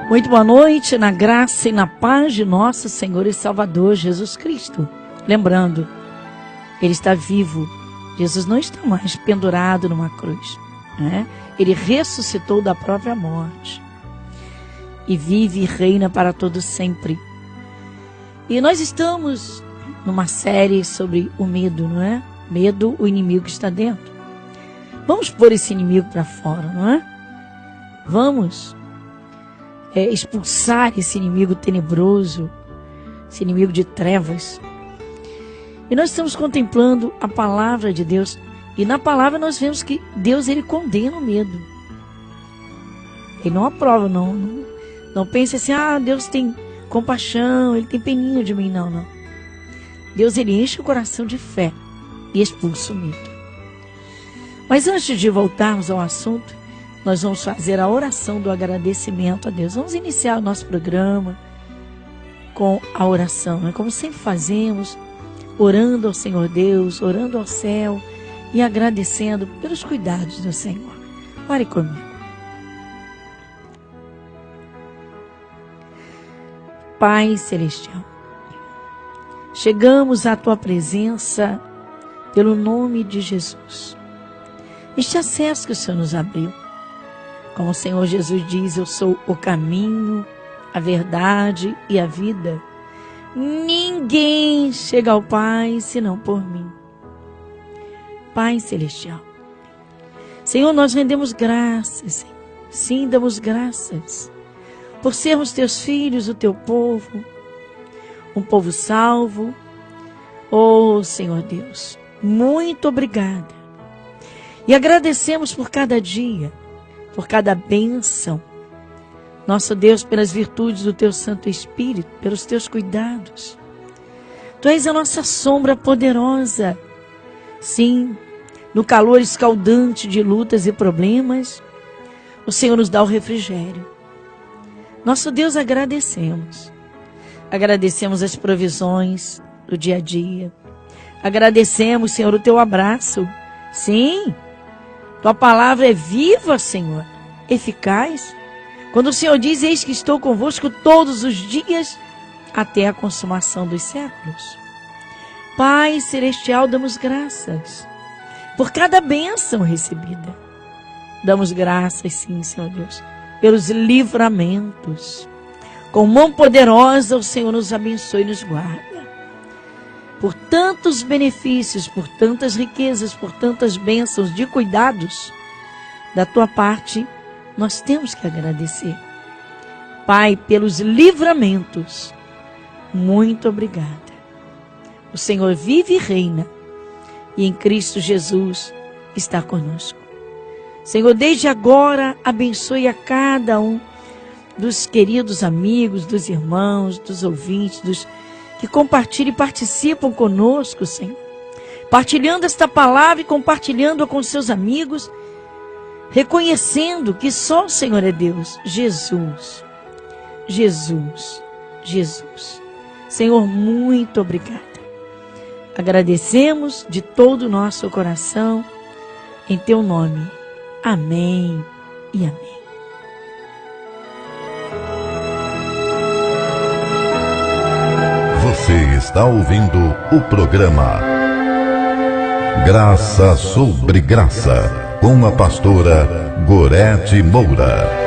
Muito boa noite, na graça e na paz de nosso Senhor e Salvador Jesus Cristo. Lembrando, Ele está vivo. Jesus não está mais pendurado numa cruz, né? Ele ressuscitou da própria morte e vive e reina para todo sempre. E nós estamos numa série sobre o medo, não é? Medo, o inimigo que está dentro. Vamos pôr esse inimigo para fora, não é? Vamos expulsar esse inimigo tenebroso, esse inimigo de trevas. E nós estamos contemplando a palavra de Deus. E na palavra nós vemos que Deus, Ele condena o medo. Ele não aprova, não pense assim, Deus tem compaixão, Ele tem peninha de mim. Não. Deus, Ele enche o coração de fé e expulsa o medo. Mas antes de voltarmos ao assunto, nós vamos fazer a oração do agradecimento a Deus. Vamos iniciar o nosso programa com a oração, né? Como sempre fazemos, orando ao Senhor Deus, orando ao céu e agradecendo pelos cuidados do Senhor. Ore comigo. Pai Celestial, chegamos à Tua presença pelo nome de Jesus. Este acesso que o Senhor nos abriu. Como o Senhor Jesus diz, eu sou o caminho, a verdade e a vida. Ninguém chega ao Pai senão por mim. Pai Celestial, Senhor, nós rendemos graças, Senhor. Sim, damos graças por sermos Teus filhos, o Teu povo, um povo salvo. Oh, Senhor Deus, muito obrigada. E agradecemos por cada dia, por cada bênção, nosso Deus, pelas virtudes do Teu Santo Espírito, pelos Teus cuidados. Tu és a nossa sombra poderosa. Sim, no calor escaldante de lutas e problemas, o Senhor nos dá o refrigério. Nosso Deus, agradecemos. Agradecemos as provisões do dia a dia. Agradecemos, Senhor, o Teu abraço. Sim, Tua palavra é viva, Senhor, eficaz. Quando o Senhor diz, eis que estou convosco todos os dias, até a consumação dos séculos. Pai Celestial, damos graças por cada bênção recebida. Damos graças, sim, Senhor Deus, pelos livramentos. Com mão poderosa, o Senhor nos abençoe e nos guarda. Por tantos benefícios, por tantas riquezas, por tantas bênçãos de cuidados, da Tua parte, nós temos que agradecer. Pai, pelos livramentos, muito obrigada. O Senhor vive e reina, e em Cristo Jesus está conosco. Senhor, desde agora, abençoe a cada um dos queridos amigos, dos irmãos, dos ouvintes, dos que compartilham e participam conosco, Senhor. Partilhando esta palavra e compartilhando-a com seus amigos, reconhecendo que só o Senhor é Deus. Jesus, Jesus, Jesus. Senhor, muito obrigada. Agradecemos de todo o nosso coração, em Teu nome. Amém e amém. Você está ouvindo o programa Graça sobre Graça, com a pastora Gorete Moura.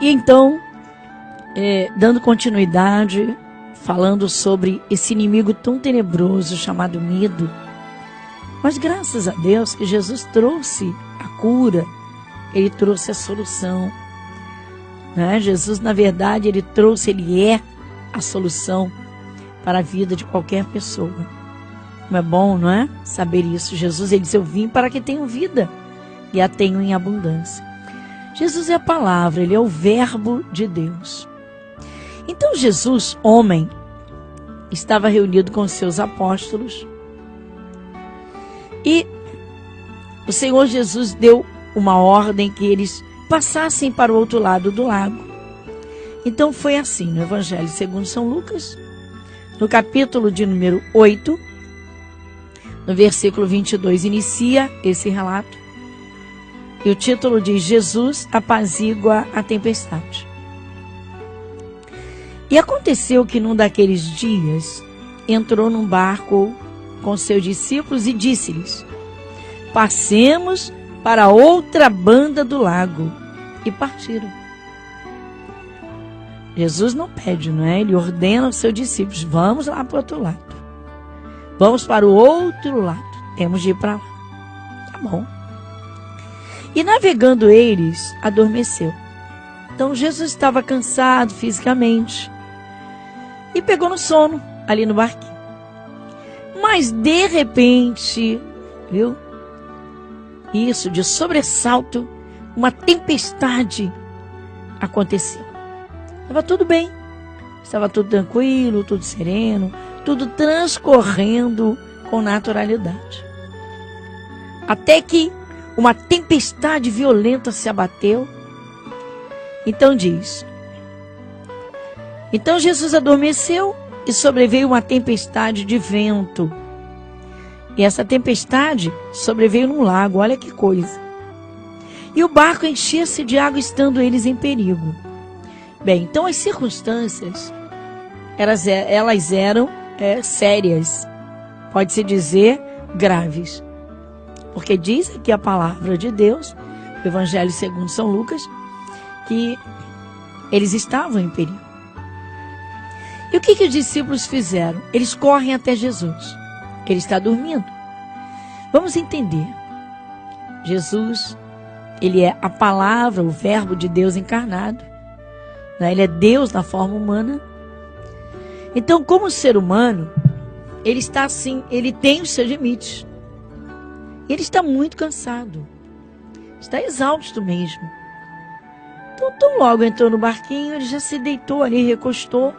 E então, dando continuidade, falando sobre esse inimigo tão tenebroso chamado medo. Mas graças a Deus que Jesus trouxe a cura, Ele trouxe a solução. Né? Jesus, na verdade, Ele é a solução para a vida de qualquer pessoa. Não é bom, não é? Saber isso. Jesus, Ele disse, eu vim para que tenham vida e a tenham em abundância. Jesus é a palavra, Ele é o verbo de Deus. Então Jesus, homem, estava reunido com seus apóstolos e o Senhor Jesus deu uma ordem que eles passassem para o outro lado do lago. Então foi assim, no Evangelho segundo São Lucas, no capítulo de número 8, no versículo 22, inicia esse relato. E o título diz: Jesus apazigua a tempestade. E aconteceu que num daqueles dias entrou num barco com seus discípulos e disse-lhes: passemos para outra banda do lago. E partiram. Jesus não pede, não é? Ele ordena aos seus discípulos: vamos lá para o outro lado. Vamos para o outro lado. Temos de ir para lá. Tá bom. E navegando eles, adormeceu. Então Jesus estava cansado fisicamente e pegou no sono ali no barquinho. Mas de repente, viu? Isso, de sobressalto, uma tempestade aconteceu. Estava tudo bem, estava tudo tranquilo, tudo sereno, tudo transcorrendo com naturalidade. Até que uma tempestade violenta se abateu. Então diz: então Jesus adormeceu e sobreveio uma tempestade de vento. E essa tempestade sobreveio num lago, olha que coisa. E o barco enchia-se de água, estando eles em perigo. Bem, então as circunstâncias, elas eram sérias, pode-se dizer graves. Porque diz aqui a palavra de Deus, o Evangelho segundo São Lucas, que eles estavam em perigo. E o que os discípulos fizeram? Eles correm até Jesus. Ele está dormindo. Vamos entender. Jesus, ele é a palavra, o verbo de Deus encarnado. Né? Ele é Deus na forma humana. Então, como ser humano, ele está assim, ele tem os seus limites. Ele está muito cansado. Está exausto mesmo. Então, tão logo entrou no barquinho, ele já se deitou ali, recostou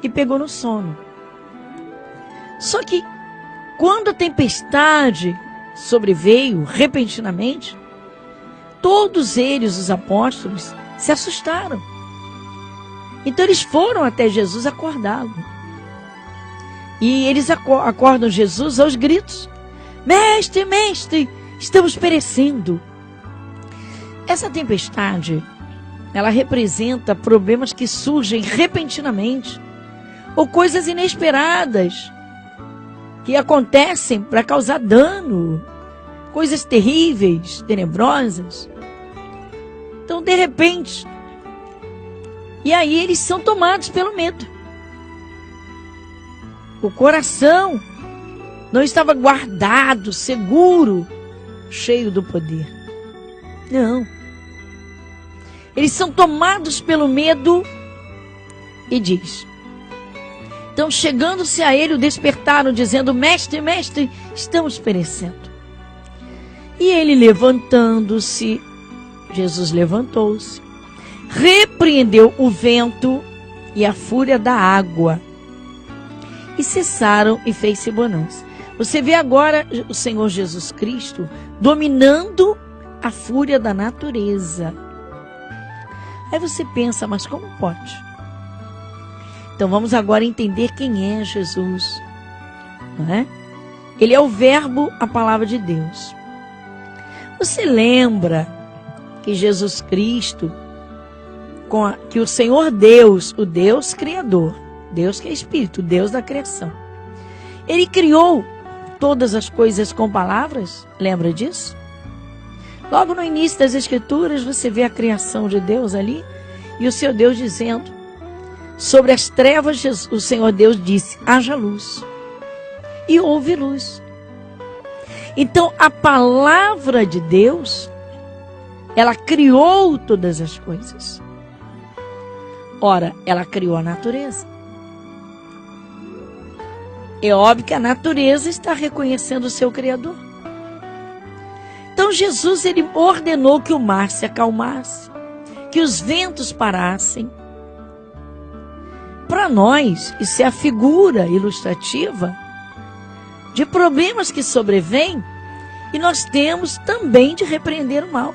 e pegou no sono. Só que, quando a tempestade sobreveio repentinamente, todos eles, os apóstolos, se assustaram. Então eles foram até Jesus acordá-lo. E eles acordam Jesus aos gritos: mestre, mestre, estamos perecendo. Essa tempestade, ela representa problemas que surgem repentinamente, ou coisas inesperadas, que acontecem para causar dano, coisas terríveis, tenebrosas. Então, de repente, e aí eles são tomados pelo medo. O coração não estava guardado, seguro, cheio do poder. Não. Eles são tomados pelo medo e diz: então, chegando-se a ele, o despertaram, dizendo: mestre, mestre, estamos perecendo. E ele, levantando-se, Jesus levantou-se, repreendeu o vento e a fúria da água, e cessaram, e fez-se bonança. Você vê agora o Senhor Jesus Cristo dominando a fúria da natureza. Aí você pensa: mas como pode? Então vamos agora entender quem é Jesus. Não é? Ele é o verbo, a palavra de Deus. Você lembra que Jesus Cristo, que o Senhor Deus, o Deus Criador, Deus que é Espírito, Deus da criação, Ele criou todas as coisas com palavras? Lembra disso? Logo no início das Escrituras, você vê a criação de Deus ali, e o seu Deus dizendo: sobre as trevas, o Senhor Deus disse: haja luz. E houve luz. Então, a palavra de Deus, ela criou todas as coisas. Ora, ela criou a natureza. É óbvio que a natureza está reconhecendo o seu Criador. Então, Jesus, ele ordenou que o mar se acalmasse, que os ventos parassem. para nós, isso é a figura ilustrativa de problemas que sobrevêm e nós temos também de repreender o mal.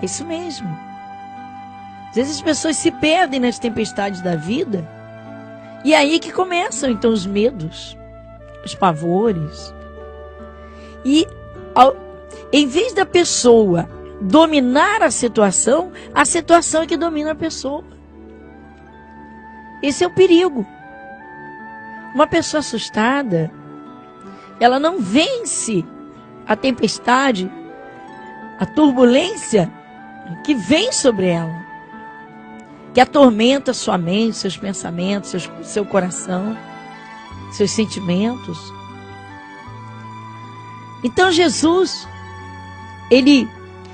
É isso mesmo. Às vezes as pessoas se perdem nas tempestades da vida e é aí que começam então os medos, os pavores. E em vez da pessoa dominar a situação é que domina a pessoa. Esse é o perigo. Uma pessoa assustada, ela não vence a tempestade, a turbulência que vem sobre ela, que atormenta sua mente, seus pensamentos, seu coração, seus sentimentos. Então Jesus, ele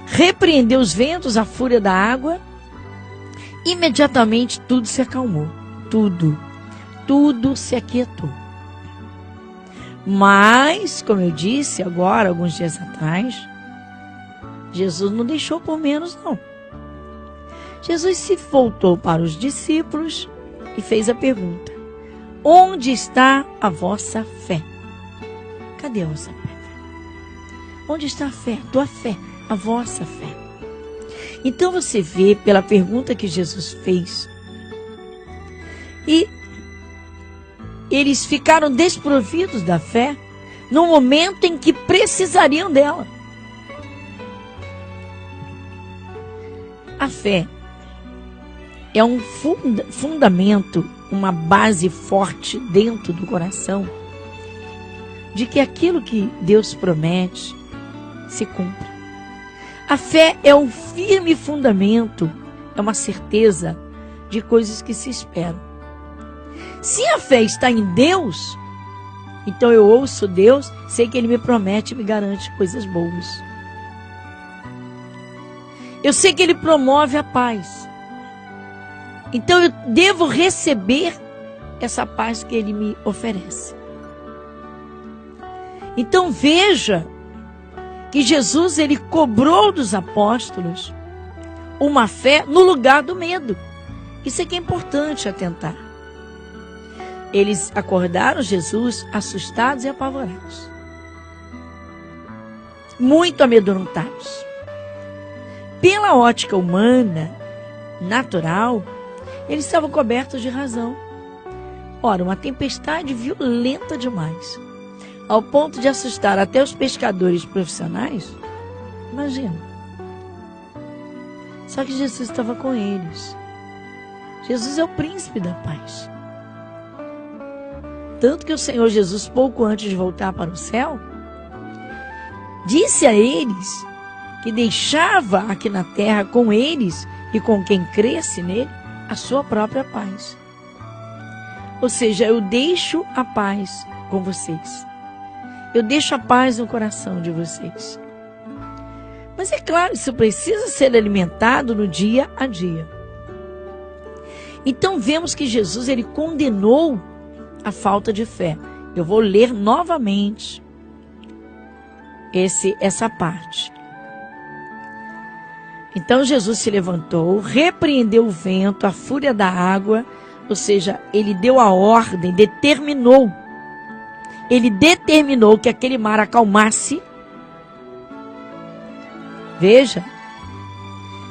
repreendeu os ventos, a fúria da água, imediatamente tudo se acalmou, tudo se aquietou. Mas, como eu disse agora, alguns dias atrás, Jesus não deixou por menos, não. Jesus se voltou para os discípulos e fez a pergunta: onde está a vossa fé? Cadê a vossa fé? Onde está a fé? Tua fé, a vossa fé. Então você vê pela pergunta que Jesus fez, e eles ficaram desprovidos da fé no momento em que precisariam dela. A fé é um fundamento, uma base forte dentro do coração de que aquilo que Deus promete se cumpre. A fé é um firme fundamento, é uma certeza de coisas que se esperam. Se a fé está em Deus, então eu ouço Deus, sei que Ele me promete e me garante coisas boas. Eu sei que Ele promove a paz. Então eu devo receber essa paz que Ele me oferece. Então veja que Jesus, ele cobrou dos apóstolos uma fé no lugar do medo. Isso é que é importante atentar. Eles acordaram Jesus assustados e apavorados, muito amedrontados. Pela ótica humana, natural, eles estavam cobertos de razão. Ora, uma tempestade violenta demais, ao ponto de assustar até os pescadores profissionais. Imagina. Só que Jesus estava com eles. Jesus é o príncipe da paz. Tanto que o Senhor Jesus, pouco antes de voltar para o céu, disse a eles que deixava aqui na terra com eles e com quem cresce nele a sua própria paz. Ou seja, eu deixo a paz com vocês. Eu deixo a paz no coração de vocês. Mas é claro, isso precisa ser alimentado no dia a dia. Então vemos que Jesus, ele condenou a falta de fé. Eu vou ler novamente essa parte. Então Jesus se levantou, repreendeu o vento, a fúria da água, ou seja, ele deu a ordem, determinou que aquele mar acalmasse. Veja,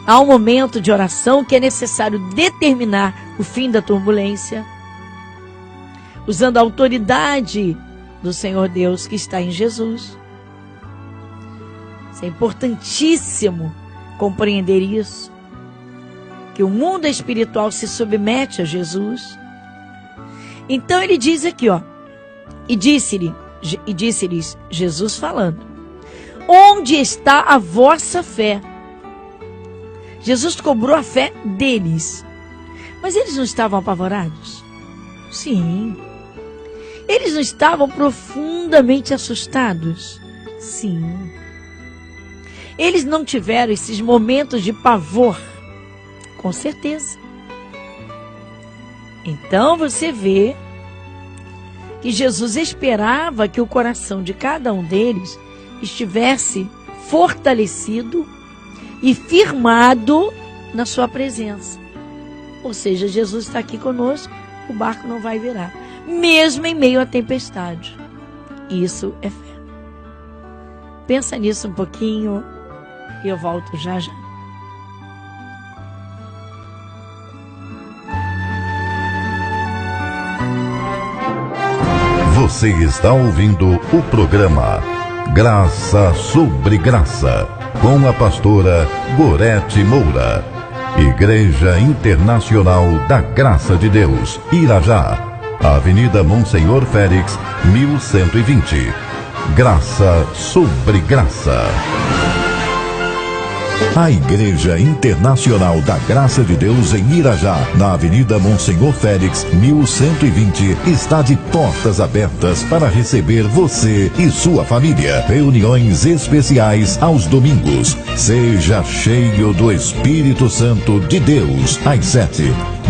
há um momento de oração que é necessário determinar o fim da turbulência, usando a autoridade do Senhor Deus que está em Jesus. Isso é importantíssimo compreender isso, que o mundo espiritual se submete a Jesus. Então ele diz aqui, e disse-lhes Jesus falando: onde está a vossa fé? Jesus cobrou a fé deles. Mas eles não estavam apavorados? Sim. Eles não estavam profundamente assustados? Sim. Eles não tiveram esses momentos de pavor? Com certeza. Então você vê que Jesus esperava que o coração de cada um deles estivesse fortalecido e firmado na sua presença. Ou seja, Jesus está aqui conosco, o barco não vai virar, mesmo em meio à tempestade. Isso é fé. Pensa nisso um pouquinho e eu volto já já. Você está ouvindo o programa Graça sobre Graça, com a pastora Gorete Moura. Igreja Internacional da Graça de Deus, Irajá, Avenida Monsenhor Félix, 1120. Graça sobre Graça. A Igreja Internacional da Graça de Deus em Irajá, na Avenida Monsenhor Félix, 1120, está de portas abertas para receber você e sua família. Reuniões especiais aos domingos. Seja cheio do Espírito Santo de Deus, às 7,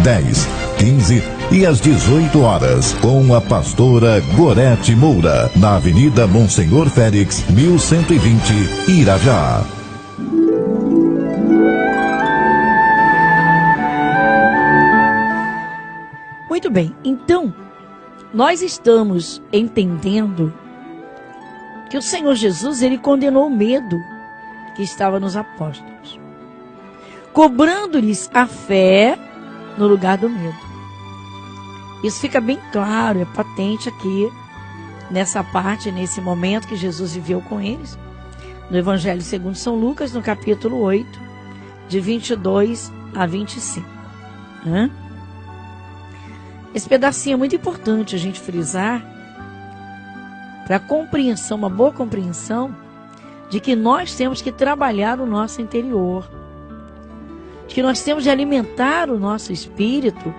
10, 15 e às 18 horas, com a pastora Gorete Moura, na Avenida Monsenhor Félix, 1120, Irajá. Muito bem, então, nós estamos entendendo que o Senhor Jesus, ele condenou o medo que estava nos apóstolos, cobrando-lhes a fé no lugar do medo. Isso fica bem claro, é patente aqui, nessa parte, nesse momento que Jesus viveu com eles, no Evangelho segundo São Lucas, no capítulo 8, de 22 a 25. Esse pedacinho é muito importante a gente frisar para a compreensão, uma boa compreensão de que nós temos que trabalhar o nosso interior, de que nós temos de alimentar o nosso espírito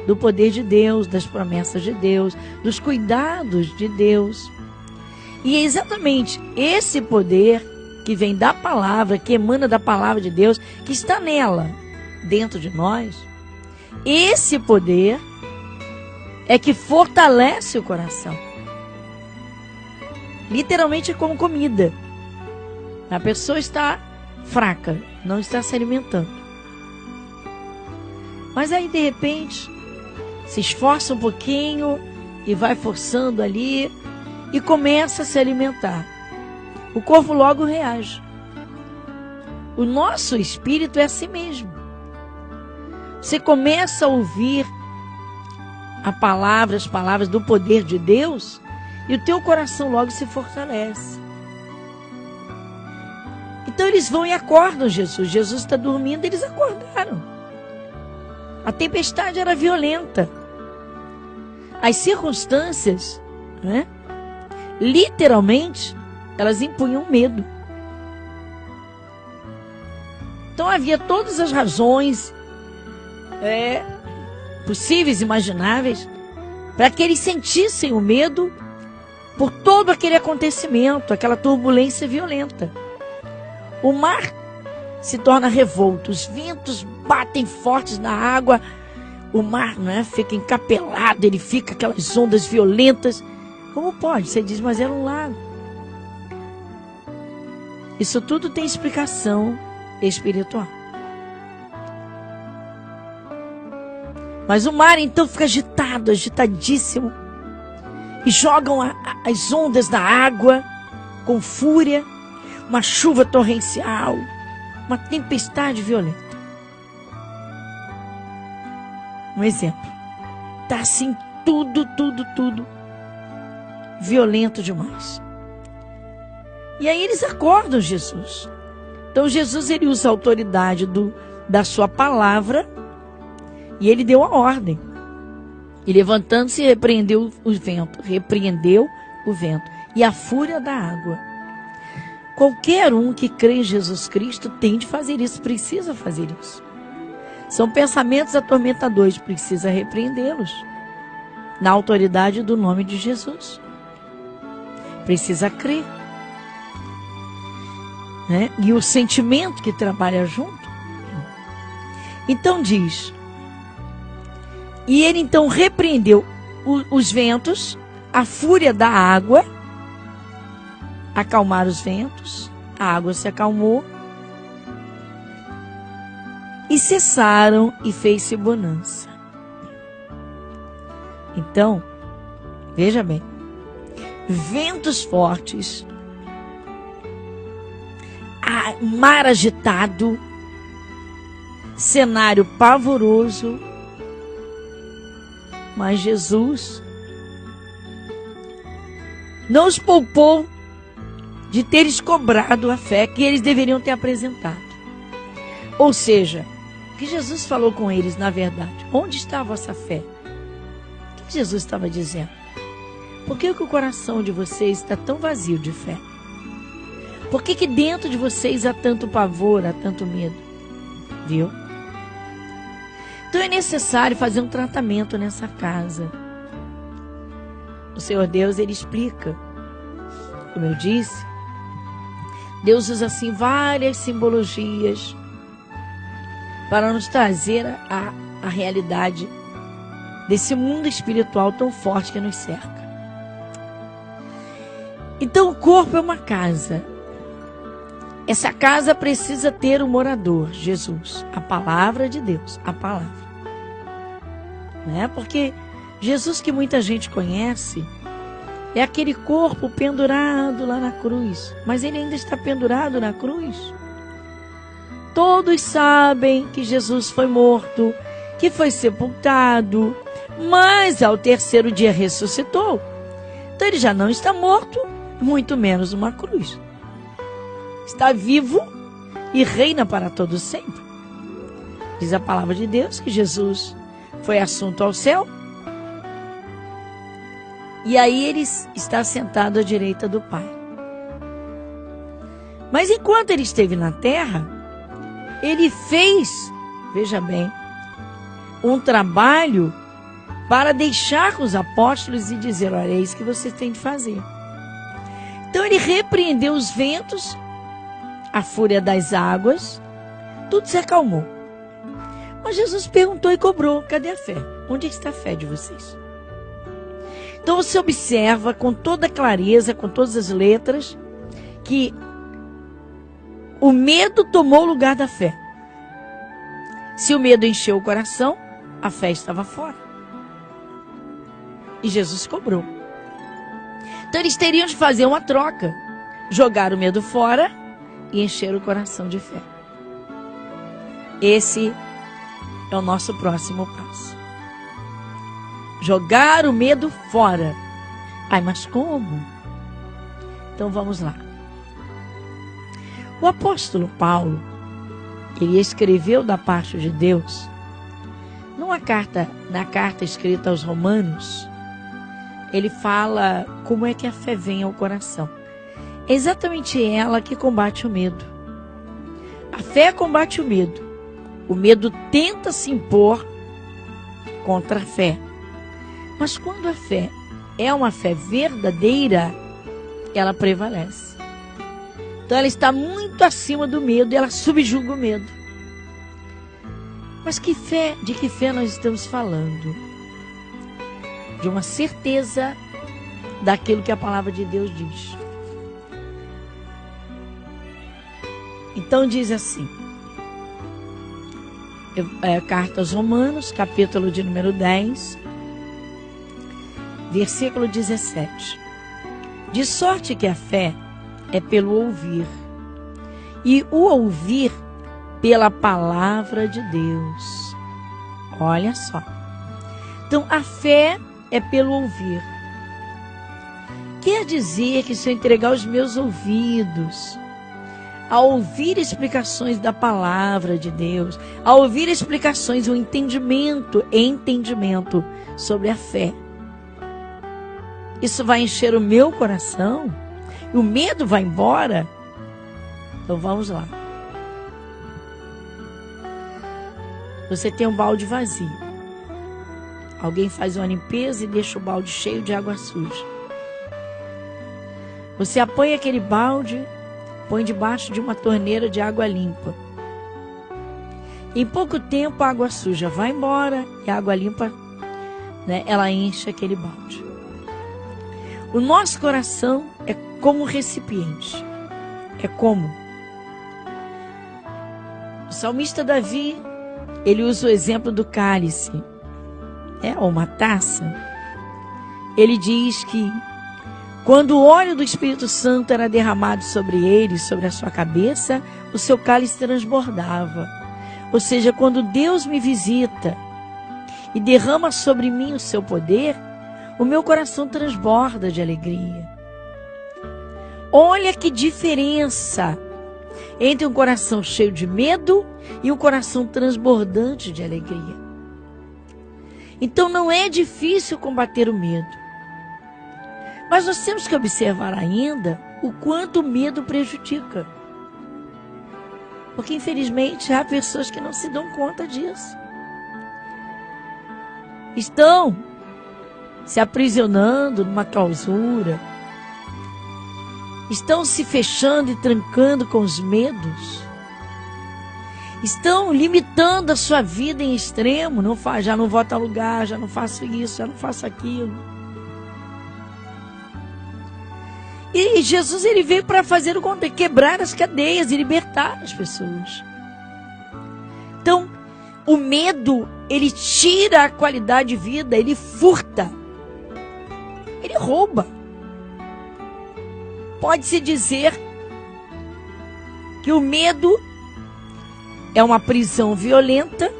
do poder de Deus, das promessas de Deus, dos cuidados de Deus. E é exatamente esse poder que vem da palavra, que emana da palavra de Deus, que está nela, dentro de nós, esse poder é que fortalece o coração. Literalmente é como comida. A pessoa está fraca, não está se alimentando. Mas aí, de repente, se esforça um pouquinho e vai forçando ali e começa a se alimentar. O corpo logo reage. O nosso espírito é assim mesmo. Você começa a ouvir as palavras do poder de Deus, e o teu coração logo se fortalece. Então eles vão e acordam Jesus. Jesus está dormindo, eles acordaram. A tempestade era violenta. As circunstâncias, literalmente, elas impunham medo. Então havia todas as razões possíveis, imagináveis, para que eles sentissem o medo por todo aquele acontecimento, aquela turbulência violenta. O mar se torna revolto, os ventos batem fortes na água, o mar fica encapelado, ele fica aquelas ondas violentas. Como pode? Você diz, mas era um lago. Isso tudo tem explicação espiritual. Mas o mar então fica agitado, agitadíssimo, e jogam as ondas da água com fúria, uma chuva torrencial, uma tempestade violenta. Um exemplo. Está assim tudo violento demais. E aí eles acordam Jesus. Então Jesus, ele usa a autoridade da sua palavra, e ele deu a ordem. E levantando-se, repreendeu o vento e a fúria da água. Qualquer um que crê em Jesus Cristo tem de fazer isso, precisa fazer isso. São pensamentos atormentadores, precisa repreendê-los na autoridade do nome de Jesus. Precisa crer. E o sentimento que trabalha junto. Então diz: e ele então repreendeu os ventos, a fúria da água, acalmar os ventos, a água se acalmou. e cessaram e fez-se bonança. Então, veja bem, ventos fortes, mar agitado, cenário pavoroso, mas Jesus não os poupou de teres cobrado a fé que eles deveriam ter apresentado. Ou seja, o que Jesus falou com eles, na verdade, onde está a vossa fé? O que Jesus estava dizendo? Por que o coração de vocês está tão vazio de fé? Por que dentro de vocês há tanto pavor, há tanto medo? Viu? Então é necessário fazer um tratamento nessa casa. O Senhor Deus, Ele explica. Como eu disse, Deus usa assim várias simbologias para nos trazer a realidade desse mundo espiritual tão forte que nos cerca. Então o corpo é uma casa. Essa casa precisa ter um morador, Jesus, a palavra de Deus, a palavra. Não é? Porque Jesus que muita gente conhece é aquele corpo pendurado lá na cruz, mas ele ainda está pendurado na cruz. Todos sabem que Jesus foi morto, que foi sepultado, mas ao terceiro dia ressuscitou. Então ele já não está morto, muito menos numa cruz. Está vivo e reina para todo sempre. Diz a palavra de Deus que Jesus foi assunto ao céu. E aí ele está sentado à direita do Pai. Mas enquanto ele esteve na terra, ele fez, veja bem, um trabalho para deixar com os apóstolos e dizer, olha, é isso que vocês têm de fazer. Então ele repreendeu os ventos, a fúria das águas, tudo se acalmou. Mas Jesus perguntou e cobrou, cadê a fé? Onde está a fé de vocês? Então você observa com toda clareza, com todas as letras, que o medo tomou o lugar da fé. Se o medo encheu o coração, a fé estava fora. E Jesus cobrou. Então eles teriam de fazer uma troca, jogar o medo fora e encher o coração de fé. Esse é o nosso próximo passo. Jogar o medo fora. Ai, mas como? Então vamos lá. O apóstolo Paulo, ele escreveu da parte de Deus, na carta escrita aos Romanos, ele fala como é que a fé vem ao coração. É exatamente ela que combate o medo. A fé combate o medo. O medo tenta se impor contra a fé. Mas quando a fé é uma fé verdadeira, ela prevalece. Então ela está muito acima do medo e ela subjuga o medo. Mas que fé, de que fé nós estamos falando? De uma certeza daquilo que a palavra de Deus diz. Então diz assim, carta aos Romanos, capítulo de número 10, versículo 17. De sorte que a fé é pelo ouvir, e o ouvir pela palavra de Deus. Olha só. Então, a fé é pelo ouvir. Quer dizer que se eu entregar os meus ouvidos a ouvir explicações da palavra de Deus, a ouvir explicações, o entendimento sobre a fé, isso vai encher o meu coração, e o medo vai embora. Então vamos lá. Você tem um balde vazio. Alguém faz uma limpeza e deixa o balde cheio de água suja. Você apanha aquele balde, põe debaixo de uma torneira de água limpa. Em pouco tempo a água suja vai embora e a água limpa, ela enche aquele balde. O nosso coração é como um recipiente. É como o salmista Davi ele usa o exemplo do cálice, ou uma taça. Ele diz que quando o óleo do Espírito Santo era derramado sobre ele, sobre a sua cabeça, o seu cálice transbordava. Ou seja, quando Deus me visita e derrama sobre mim o seu poder, o meu coração transborda de alegria. Olha que diferença entre um coração cheio de medo e um coração transbordante de alegria. Então não é difícil combater o medo. Mas nós temos que observar ainda o quanto o medo prejudica. Porque infelizmente há pessoas que não se dão conta disso. Estão se aprisionando numa clausura. Estão se fechando e trancando com os medos. Estão limitando a sua vida em extremo. Já não vou a tal lugar, já não faço isso, já não faço aquilo. E Jesus, ele veio para fazer o contrário, quebrar as cadeias e libertar as pessoas. Então, o medo, ele tira a qualidade de vida, ele furta, ele rouba. Pode-se dizer que o medo é uma prisão violenta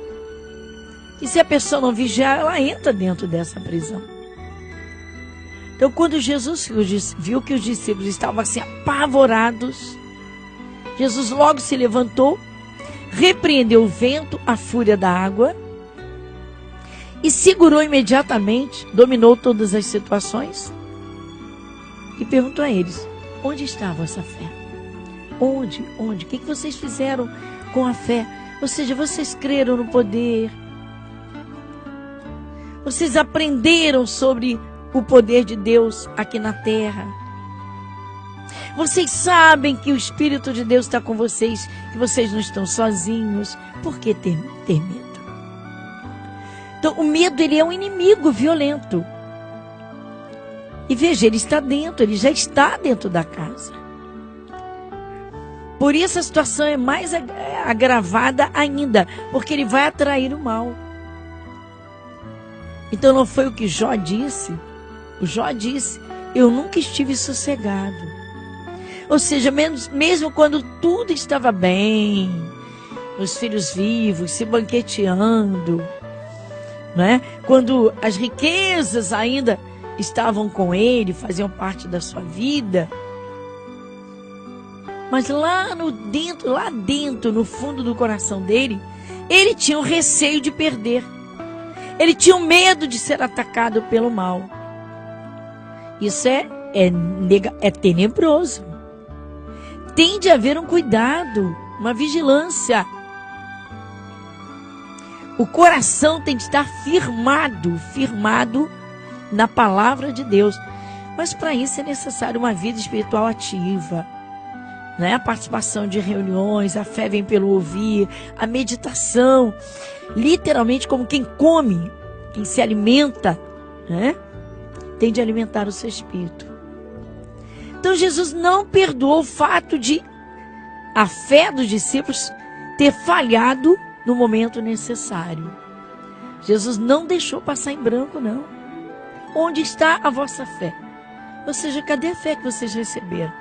e se a pessoa não vigiar, ela entra dentro dessa prisão. Então, quando Jesus viu que os discípulos estavam assim apavorados, Jesus logo se levantou, repreendeu o vento, a fúria da água e segurou imediatamente, dominou todas as situações e perguntou a eles: onde está a vossa fé? Onde? O que vocês fizeram com a fé? Ou seja, vocês creram no poder, vocês aprenderam sobre o poder de Deus aqui na terra. Vocês sabem que o Espírito de Deus está com vocês, que vocês não estão sozinhos. Por que ter medo? Então, o medo, ele é um inimigo violento. E veja, ele já está dentro da casa. Por isso a situação é mais agravada ainda, porque ele vai atrair o mal. Então não foi o que Jó disse? O Jó disse: eu nunca estive sossegado. Ou seja, mesmo quando tudo estava bem, os filhos vivos, se banqueteando, né? Quando as riquezas ainda estavam com ele, faziam parte da sua vida. Mas lá dentro, no fundo do coração dele, ele tinha um receio de perder. Ele tinha um medo de ser atacado pelo mal. Isso é tenebroso. Tem de haver um cuidado, uma vigilância. O coração tem de estar firmado na palavra de Deus. Mas para isso é necessário uma vida espiritual ativa, né? A participação de reuniões, a fé vem pelo ouvir, a meditação, literalmente como quem come, quem se alimenta, né? Tem de alimentar o seu espírito. Então Jesus não perdoou o fato de a fé dos discípulos ter falhado no momento necessário. Jesus não deixou passar em branco, não. Onde está a vossa fé? Ou seja, cadê a fé que vocês receberam?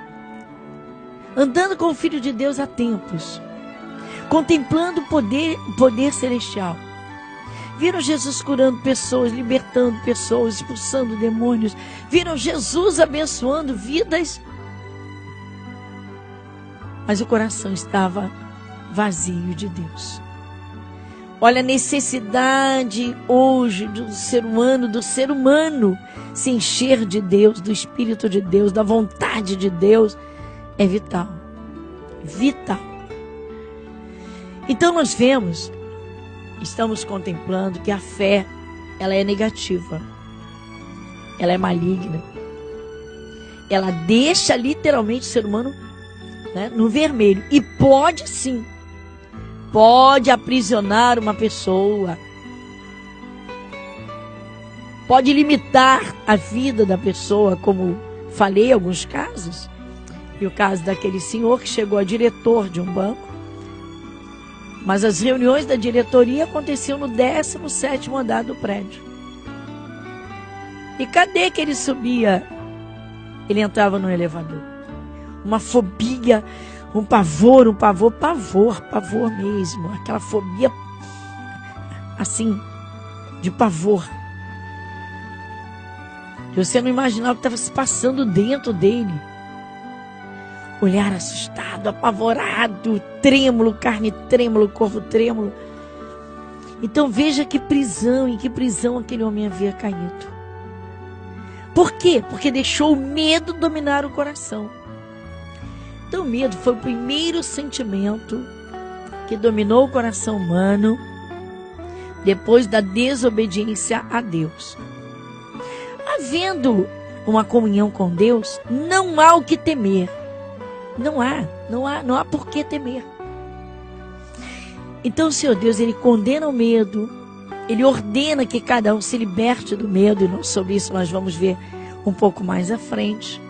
Andando com o Filho de Deus há tempos, contemplando o poder celestial. Viram Jesus curando pessoas, libertando pessoas, expulsando demônios. Viram Jesus abençoando vidas. Mas o coração estava vazio de Deus. Olha a necessidade hoje do ser humano se encher de Deus, do Espírito de Deus, da vontade de Deus. É vital. Vital. Então nós estamos contemplando que a fé, ela é negativa. Ela é maligna. Ela deixa literalmente o ser humano, né, no vermelho. E pode sim. Pode aprisionar uma pessoa. Pode limitar a vida da pessoa, como falei em alguns casos. E o caso daquele senhor que chegou a diretor de um banco Mas as reuniões da diretoria aconteciam no 17º andar do prédio. E cadê que ele subia? Ele entrava no elevador. Uma fobia, um pavor mesmo. Aquela fobia, assim, de pavor. Você não imaginava o que estava se passando dentro dele. Olhar assustado, apavorado, trêmulo, carne trêmulo, corpo trêmulo. Então veja que prisão, em que prisão aquele homem havia caído. Por quê? Porque deixou o medo dominar o coração. Então o medo foi o primeiro sentimento que dominou o coração humano depois da desobediência a Deus. Havendo uma comunhão com Deus, não há o que temer. Não há por que temer. Então o Senhor Deus, Ele condena o medo, Ele ordena que cada um se liberte do medo, e sobre isso nós vamos ver um pouco mais à frente.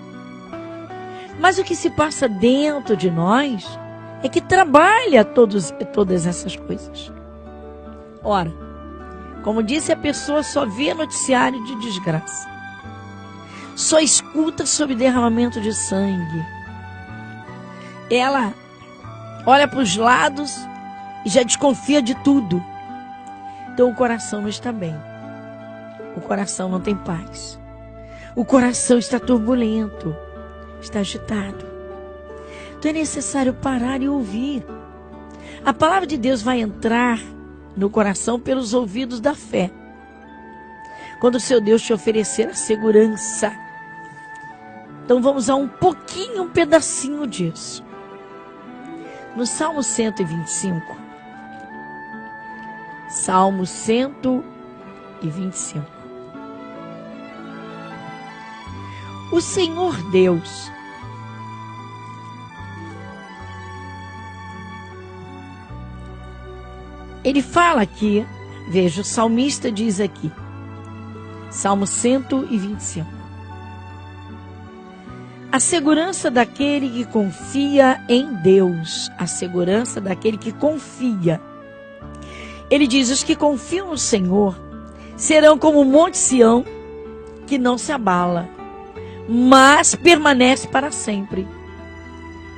Mas o que se passa dentro de nós é que trabalha todas essas coisas. Ora, como disse, a pessoa só vê noticiário de desgraça. Só escuta sobre derramamento de sangue. Ela olha para os lados e já desconfia de tudo. Então o coração não está bem. O coração não tem paz. O coração está turbulento, está agitado. Então é necessário parar e ouvir. A palavra de Deus vai entrar no coração pelos ouvidos da fé. Quando o seu Deus te oferecer a segurança. Então vamos a um pedacinho disso. No Salmo 125. Salmo 125. O Senhor Deus Ele fala aqui, veja, o salmista diz aqui, Salmo 125. A segurança daquele que confia em Deus. A segurança daquele que confia. Ele diz, os que confiam no Senhor serão como o monte Sião, que não se abala, mas permanece para sempre.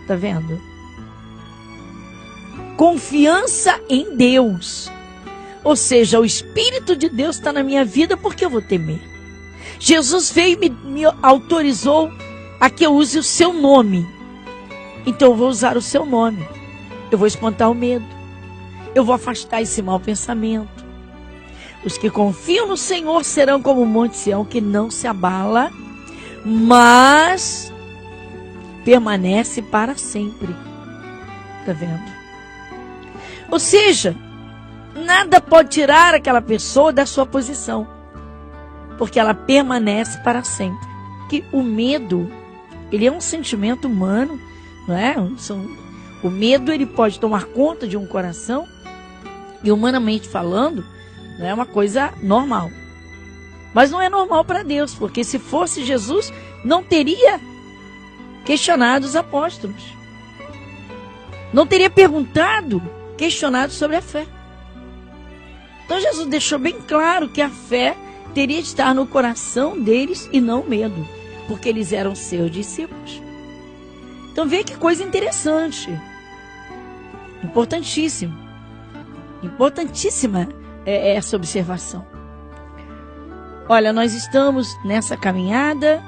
Está vendo? Confiança em Deus. Ou seja, o Espírito de Deus está na minha vida, porque eu vou temer. Jesus veio e me autorizou a que eu use o seu nome. Então eu vou usar o seu nome. Eu vou espantar o medo. Eu vou afastar esse mau pensamento. Os que confiam no Senhor serão como o monte Sião, que não se abala, mas permanece para sempre. Está vendo? Ou seja, nada pode tirar aquela pessoa da sua posição, porque ela permanece para sempre. Que o medo, ele é um sentimento humano, não é? O medo, ele pode tomar conta de um coração, e humanamente falando, não é uma coisa normal. Mas não é normal para Deus, porque se fosse Jesus, não teria questionado os apóstolos. Não teria questionado sobre a fé. Então Jesus deixou bem claro que a fé teria de estar no coração deles e não o medo, porque eles eram seus discípulos. Então vê que coisa interessante. Importantíssimo. Importantíssima é essa observação. Olha, nós estamos nessa caminhada,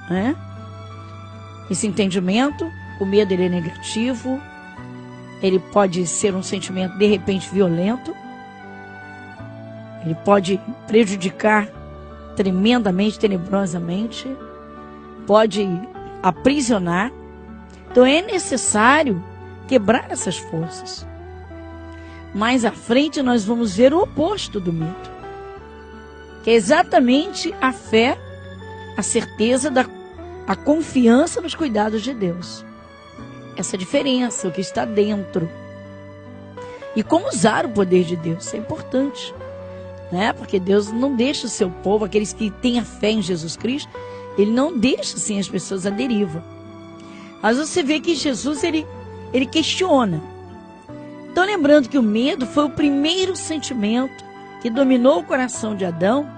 né? Esse entendimento, o medo, ele é negativo, ele pode ser um sentimento de repente violento, ele pode prejudicar tremendamente, tenebrosamente, pode aprisionar. Então é necessário quebrar essas forças. Mais à frente nós vamos ver o oposto do medo, que é exatamente a fé, a certeza a confiança nos cuidados de Deus. Essa diferença, o que está dentro. E como usar o poder de Deus, isso é importante, né? Porque Deus não deixa o seu povo, aqueles que têm a fé em Jesus Cristo, Ele não deixa assim as pessoas à deriva. Mas você vê que Jesus, ele questiona. Então lembrando que o medo foi o primeiro sentimento que dominou o coração de Adão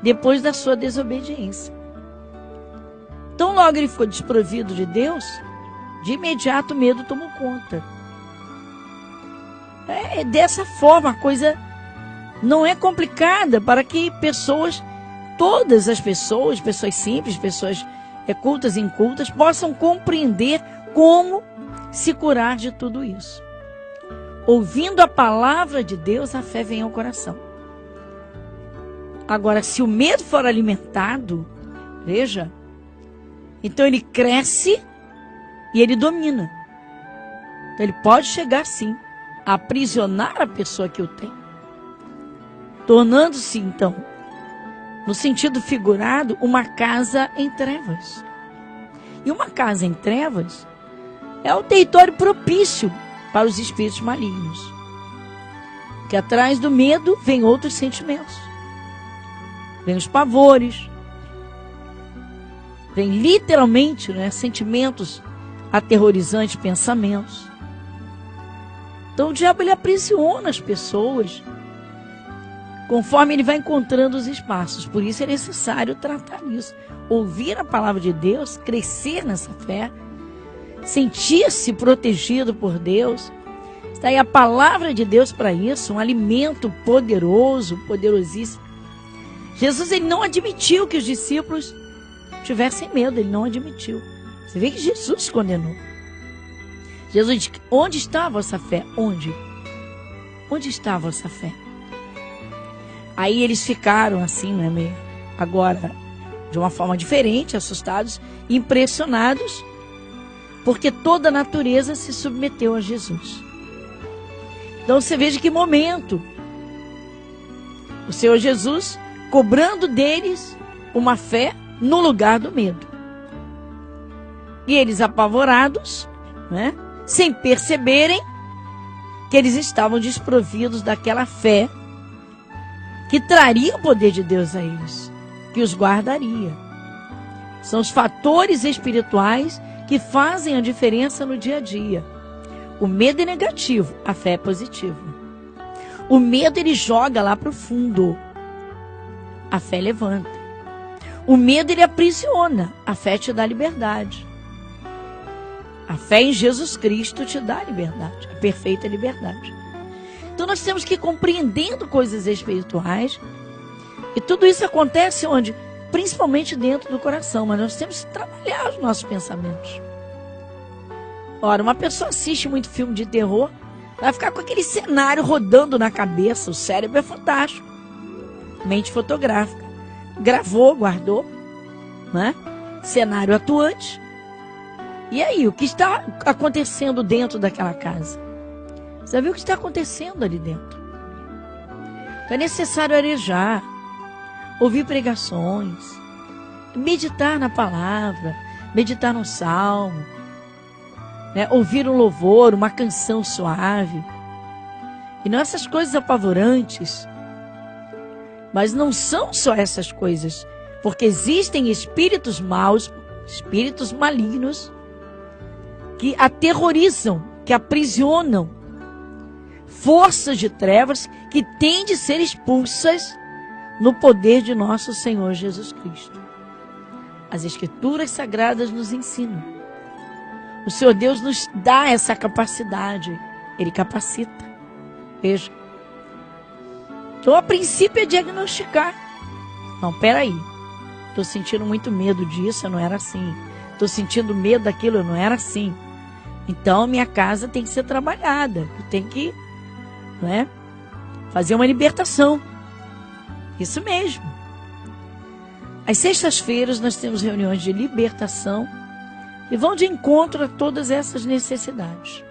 depois da sua desobediência. Então, logo ele ficou desprovido de Deus, de imediato o medo tomou conta. É dessa forma, a coisa não é complicada para que todas as pessoas simples, pessoas cultas e incultas, possam compreender como se curar de tudo isso. Ouvindo a palavra de Deus, a fé vem ao coração. Agora, se o medo for alimentado, veja, então ele cresce e ele domina. Então ele pode chegar, sim, a aprisionar a pessoa que o tem, tornando-se, então, no sentido figurado, uma casa em trevas. E uma casa em trevas é o território propício para os espíritos malignos. Que atrás do medo vem outros sentimentos. Vem os pavores. Vem literalmente, sentimentos aterrorizantes, pensamentos. Então o diabo ele aprisiona as pessoas conforme ele vai encontrando os espaços. Por isso é necessário tratar isso. Ouvir a palavra de Deus, crescer nessa fé, sentir-se protegido por Deus. Está aí a palavra de Deus para isso, um alimento poderoso, poderosíssimo. Jesus ele não admitiu que os discípulos tivessem medo, ele não admitiu. Você vê que Jesus condenou. Jesus disse: onde está a vossa fé? Onde? Onde está a vossa fé? Aí eles ficaram assim, agora de uma forma diferente, assustados, impressionados, porque toda a natureza se submeteu a Jesus. Então você veja que momento o Senhor Jesus cobrando deles uma fé no lugar do medo. E eles apavorados, sem perceberem que eles estavam desprovidos daquela fé que traria o poder de Deus a eles, que os guardaria. São os fatores espirituais que fazem a diferença no dia a dia. O medo é negativo, a fé é positiva. O medo ele joga lá para o fundo, a fé levanta. O medo ele aprisiona, a fé te dá liberdade. A fé em Jesus Cristo te dá liberdade, a perfeita liberdade. Então nós temos que ir compreendendo coisas espirituais, e tudo isso acontece onde? Principalmente dentro do coração, mas nós temos que trabalhar os nossos pensamentos. Ora, uma pessoa assiste muito filme de terror, vai ficar com aquele cenário rodando na cabeça, o cérebro é fantástico. Mente fotográfica. Gravou, guardou, cenário atuante. E aí, o que está acontecendo dentro daquela casa? Você viu o que está acontecendo ali dentro? Então é necessário arejar, ouvir pregações, meditar na palavra, meditar no salmo, ouvir um louvor, uma canção suave. E não essas coisas apavorantes. Mas não são só essas coisas, porque existem espíritos maus, espíritos malignos, que aterrorizam, que aprisionam, forças de trevas que têm de ser expulsas no poder de nosso Senhor Jesus Cristo. As Escrituras Sagradas nos ensinam. O Senhor Deus nos dá essa capacidade, Ele capacita. Veja. Então, a princípio é diagnosticar. Não, peraí. Estou sentindo muito medo disso, eu não era assim. Estou sentindo medo daquilo, eu não era assim. Então, minha casa tem que ser trabalhada. Eu tenho que, fazer uma libertação. Isso mesmo. Às sextas-feiras nós temos reuniões de libertação e vão de encontro a todas essas necessidades.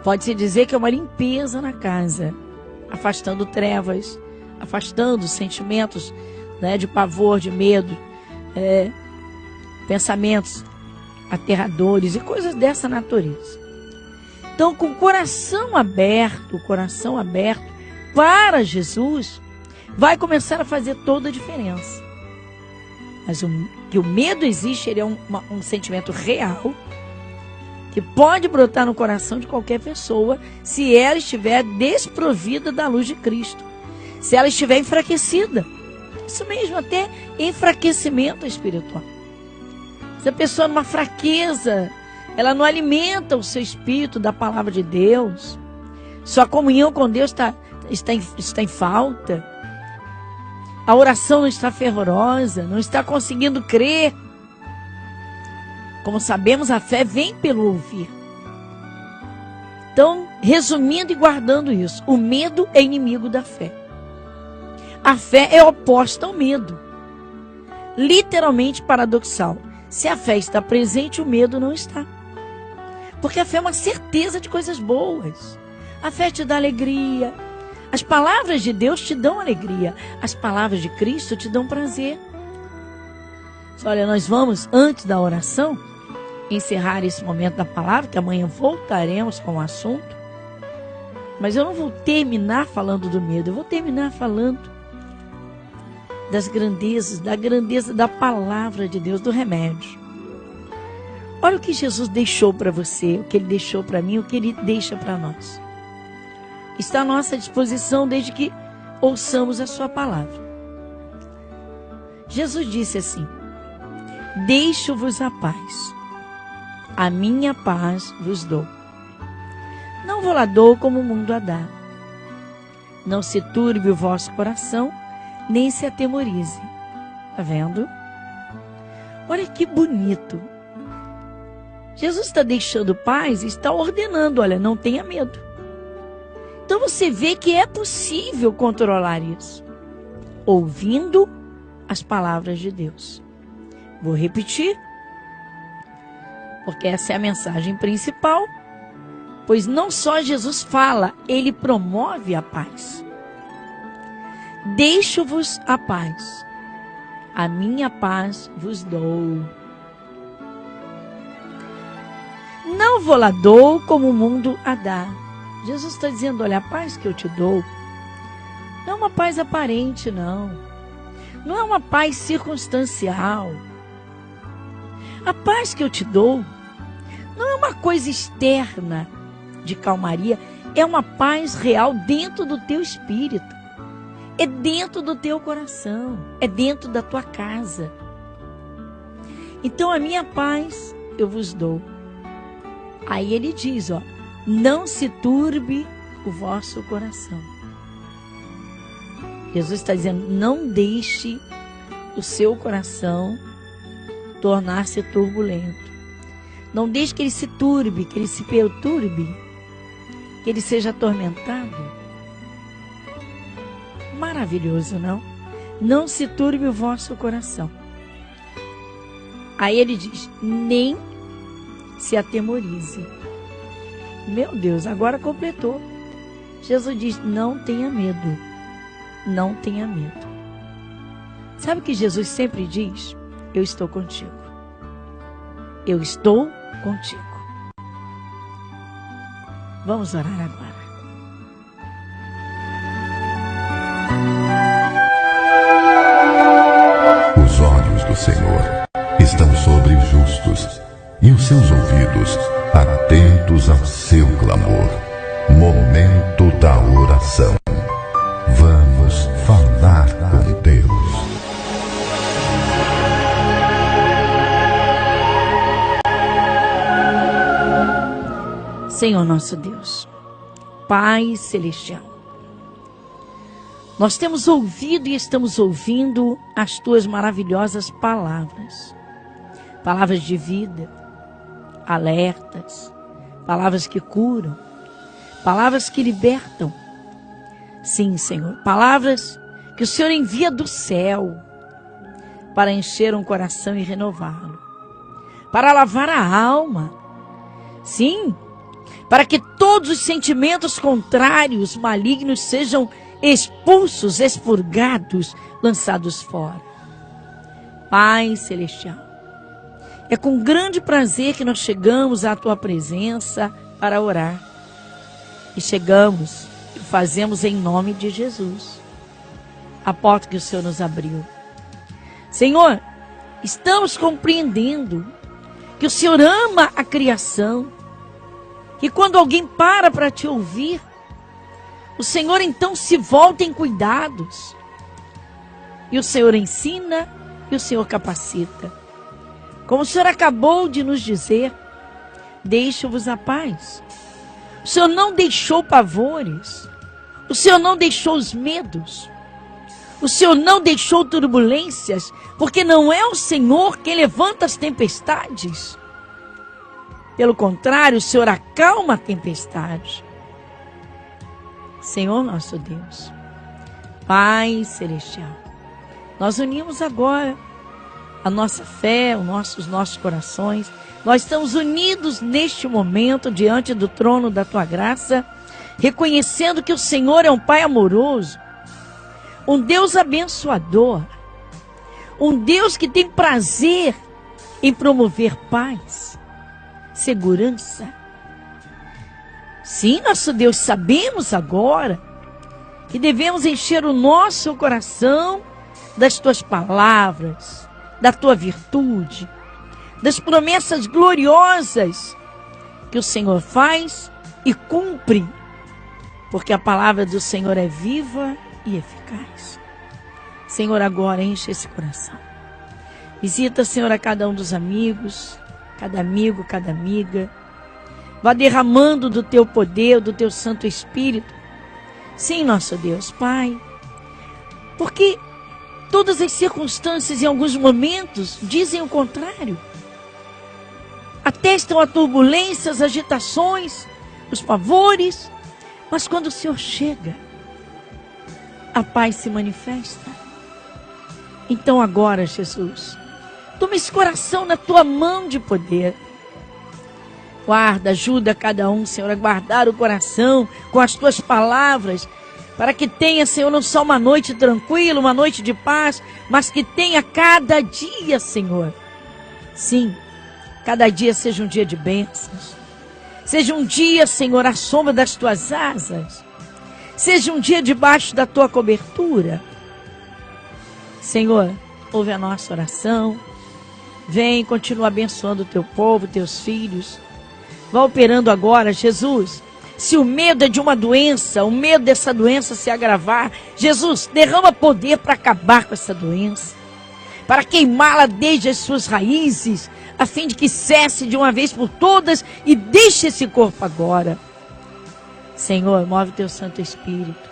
Pode-se dizer que é uma limpeza na casa, afastando trevas, afastando sentimentos de pavor, de medo, pensamentos aterradores e coisas dessa natureza. Então, com o coração aberto para Jesus, vai começar a fazer toda a diferença. Mas que o medo existe, ele é um sentimento real, que que pode brotar no coração de qualquer pessoa se ela estiver desprovida da luz de Cristo, se ela estiver enfraquecida. Isso mesmo, até enfraquecimento espiritual. Se a pessoa numa fraqueza, ela não alimenta o seu espírito da palavra de Deus, sua comunhão com Deus está em falta, a oração não está fervorosa, não está conseguindo crer. Como sabemos, a fé vem pelo ouvir. Então, resumindo e guardando isso, o medo é inimigo da fé. A fé é oposta ao medo. Literalmente paradoxal. Se a fé está presente, o medo não está. Porque a fé é uma certeza de coisas boas. A fé te dá alegria. As palavras de Deus te dão alegria. As palavras de Cristo te dão prazer. Olha, nós vamos, antes da oração, encerrar esse momento da palavra, que amanhã voltaremos com o assunto. Mas eu não vou terminar falando do medo, eu vou terminar falando das grandezas, da grandeza da palavra de Deus, do remédio. Olha o que Jesus deixou para você, o que Ele deixou para mim, o que Ele deixa para nós. Está à nossa disposição desde que ouçamos a sua palavra. Jesus disse assim: deixo-vos a paz, a minha paz vos dou. Não vou lá dou como o mundo a dá. Não se turbe o vosso coração, nem se atemorize. Está vendo? Olha que bonito. Jesus está deixando paz e está ordenando, olha, não tenha medo. Então você vê que é possível controlar isso, ouvindo as palavras de Deus. Vou repetir, porque essa é a mensagem principal, pois não só Jesus fala, Ele promove a paz. Deixo-vos a paz, a minha paz vos dou. Não vou lá dou como o mundo a dá. Jesus está dizendo, olha, a paz que eu te dou não é uma paz aparente, não. Não é uma paz circunstancial. A paz que eu te dou não é uma coisa externa de calmaria, é uma paz real dentro do teu espírito. É dentro do teu coração, é dentro da tua casa. Então a minha paz eu vos dou. Aí ele diz, ó, não se turbe o vosso coração. Jesus está dizendo, não deixe o seu coração tornar-se turbulento. Não deixe que ele se turbe, que ele se perturbe, que ele seja atormentado. Maravilhoso, não? Não se turbe o vosso coração. Aí ele diz, nem se atemorize. Meu Deus, agora completou. Jesus diz, não tenha medo. Não tenha medo. Sabe o que Jesus sempre diz? Eu estou contigo. Eu estou contigo. Vamos orar agora. Os olhos do Senhor estão sobre os justos e os seus ouvidos atentos ao seu clamor. Momento da oração. Vamos falar com Deus. Senhor nosso Deus, Pai Celestial, nós temos ouvido e estamos ouvindo as Tuas maravilhosas palavras. Palavras de vida, alertas, palavras que curam, palavras que libertam. Sim, Senhor, palavras que o Senhor envia do céu para encher um coração e renová-lo, para lavar a alma. Sim, para que todos os sentimentos contrários, malignos, sejam expulsos, expurgados, lançados fora. Pai Celestial, é com grande prazer que nós chegamos à Tua presença para orar. E chegamos e fazemos em nome de Jesus. A porta que o Senhor nos abriu. Senhor, estamos compreendendo que o Senhor ama a criação, que quando alguém para te ouvir, o Senhor então se volta em cuidados. E o Senhor ensina e o Senhor capacita. Como o Senhor acabou de nos dizer, deixo-vos a paz. O Senhor não deixou pavores. O Senhor não deixou os medos. O Senhor não deixou turbulências, porque não é o Senhor que levanta as tempestades. Pelo contrário, o Senhor acalma a tempestade. Senhor nosso Deus, Pai Celestial, nós unimos agora a nossa fé, os nossos corações. Nós estamos unidos neste momento diante do trono da Tua graça, reconhecendo que o Senhor é um Pai amoroso, um Deus abençoador, um Deus que tem prazer em promover paz, segurança. Sim, nosso Deus, sabemos agora que devemos encher o nosso coração das Tuas palavras, da Tua virtude, das promessas gloriosas que o Senhor faz e cumpre, porque a palavra do Senhor é viva e eficaz. Senhor, agora enche esse coração. Visita, Senhor, a cada um dos amigos, cada amigo, cada amiga. Vá derramando do Teu poder, do Teu Santo Espírito. Sim, nosso Deus, Pai, porque todas as circunstâncias, em alguns momentos, dizem o contrário. Atestam a turbulência, as agitações, os pavores. Mas quando o Senhor chega, a paz se manifesta. Então agora, Jesus, toma esse coração na Tua mão de poder. Guarda, ajuda cada um, Senhor, a guardar o coração com as Tuas palavras, para que tenha, Senhor, não só uma noite tranquila, uma noite de paz, mas que tenha cada dia, Senhor. Sim, cada dia seja um dia de bênçãos. Seja um dia, Senhor, à sombra das Tuas asas. Seja um dia debaixo da Tua cobertura. Senhor, ouve a nossa oração. Vem, continua abençoando o Teu povo, Teus filhos. Vá operando agora, Jesus. Se o medo é de uma doença, o medo dessa doença se agravar, Jesus, derrama poder para acabar com essa doença, para queimá-la desde as suas raízes, a fim de que cesse de uma vez por todas e deixe esse corpo agora. Senhor, move Teu Santo Espírito.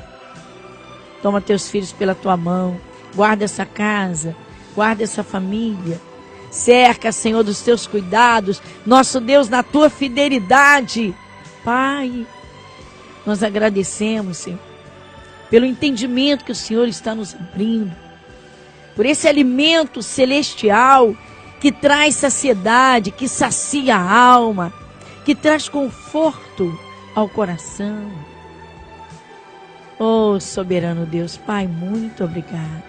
Toma Teus filhos pela Tua mão. Guarda essa casa, guarda essa família. Cerca, Senhor, dos Teus cuidados, nosso Deus, na Tua fidelidade. Pai, nós agradecemos, Senhor, pelo entendimento que o Senhor está nos abrindo, por esse alimento celestial que traz saciedade, que sacia a alma, que traz conforto ao coração. Oh, soberano Deus, Pai, muito obrigado.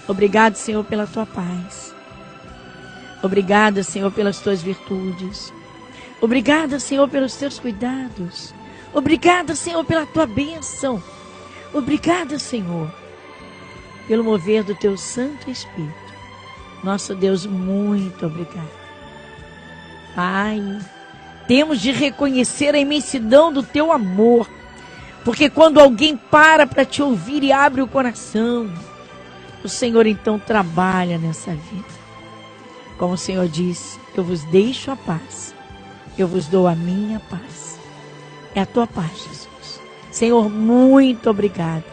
Obrigado, Senhor, pela Tua paz. Obrigada, Senhor, pelas Tuas virtudes. Obrigada, Senhor, pelos Teus cuidados. Obrigada, Senhor, pela Tua bênção. Obrigada, Senhor, pelo mover do Teu Santo Espírito. Nosso Deus, muito obrigado. Pai, temos de reconhecer a imensidão do Teu amor, porque quando alguém para Te ouvir e abre o coração, o Senhor então trabalha nessa vida. Como o Senhor disse, eu vos deixo a paz, eu vos dou a minha paz. É a Tua paz, Jesus. Senhor, muito obrigado.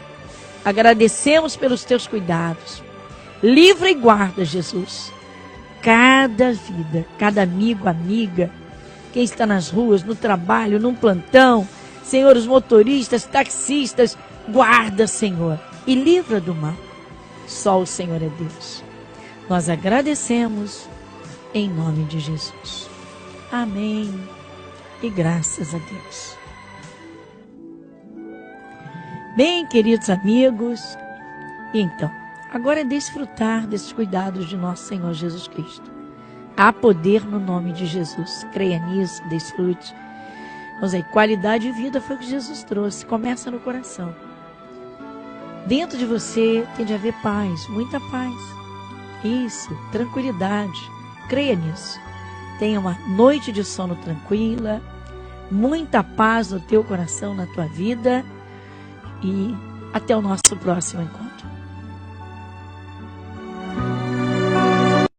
Agradecemos pelos Teus cuidados. Livra e guarda, Jesus, cada vida, cada amigo, amiga, quem está nas ruas, no trabalho, num plantão. Senhor, os motoristas, taxistas, guarda, Senhor, e livra do mal. Só o Senhor é Deus. Nós agradecemos em nome de Jesus. Amém. E graças a Deus. Bem, queridos amigos, então, agora é desfrutar desses cuidados de nosso Senhor Jesus Cristo. Há poder no nome de Jesus. Creia nisso, desfrute. Vamos aí, qualidade de vida foi o que Jesus trouxe. Começa no coração. Dentro de você tem de haver paz, muita paz. Isso, tranquilidade. Creia nisso. Tenha uma noite de sono tranquila, muita paz no teu coração, na tua vida, e até o nosso próximo encontro.